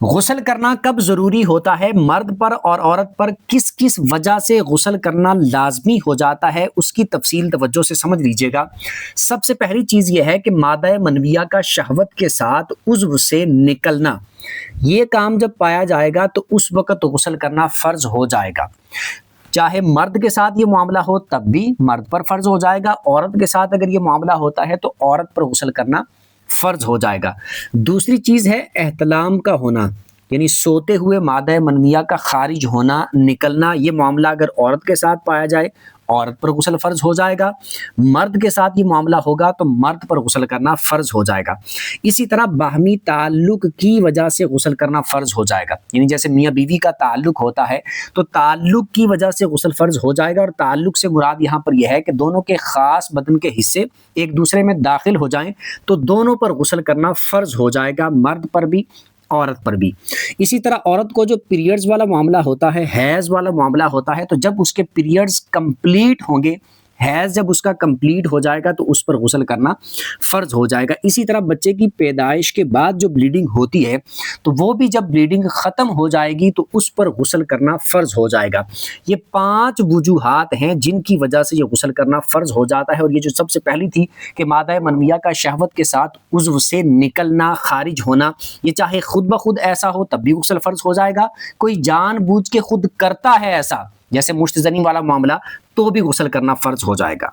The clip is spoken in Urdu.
غسل کرنا کب ضروری ہوتا ہے؟ مرد پر اور عورت پر کس کس وجہ سے غسل کرنا لازمی ہو جاتا ہے، اس کی تفصیل توجہ سے سمجھ لیجئے گا۔ سب سے پہلی چیز یہ ہے کہ مادہ منویہ کا شہوت کے ساتھ عضو سے نکلنا، یہ کام جب پایا جائے گا تو اس وقت غسل کرنا فرض ہو جائے گا۔ چاہے مرد کے ساتھ یہ معاملہ ہو تب بھی مرد پر فرض ہو جائے گا، عورت کے ساتھ اگر یہ معاملہ ہوتا ہے تو عورت پر غسل کرنا فرض ہو جائے گا۔ دوسری چیز ہے احتلام کا ہونا، یعنی سوتے ہوئے مادہ منویہ کا خارج ہونا، نکلنا۔ یہ معاملہ اگر عورت کے ساتھ پایا جائے عورت پر غسل فرض ہو جائے گا، مرد کے ساتھ یہ معاملہ ہوگا تو مرد پر غسل کرنا فرض ہو جائے گا۔ اسی طرح باہمی تعلق کی وجہ سے غسل کرنا فرض ہو جائے گا، یعنی جیسے میاں بیوی کا تعلق ہوتا ہے تو تعلق کی وجہ سے غسل فرض ہو جائے گا، اور تعلق سے مراد یہاں پر یہ ہے کہ دونوں کے خاص بدن کے حصے ایک دوسرے میں داخل ہو جائیں تو دونوں پر غسل کرنا فرض ہو جائے گا، مرد پر بھی عورت پر بھی۔ اسی طرح عورت کو جو پیریڈز والا معاملہ ہوتا ہے، حیض والا معاملہ ہوتا ہے، تو جب اس کے پیریڈز کمپلیٹ ہوں گے، حیض جب اس کا کمپلیٹ ہو جائے گا تو اس پر غسل کرنا فرض ہو جائے گا۔ اسی طرح بچے کی پیدائش کے بعد جو بلیڈنگ ہوتی ہے تو وہ بھی جب بلیڈنگ ختم ہو جائے گی تو اس پر غسل کرنا فرض ہو جائے گا۔ یہ 5 وجوہات ہیں جن کی وجہ سے یہ غسل کرنا فرض ہو جاتا ہے، اور یہ جو سب سے پہلی تھی کہ مادہ منویہ کا شہوت کے ساتھ عضو سے نکلنا، خارج ہونا، یہ چاہے خود بخود ایسا ہو تب بھی غسل فرض ہو جائے گا، کوئی جان بوجھ کے خود کرتا ہے ایسا جیسے مشت زنی والا معاملہ تو بھی غسل کرنا فرض ہو جائے گا۔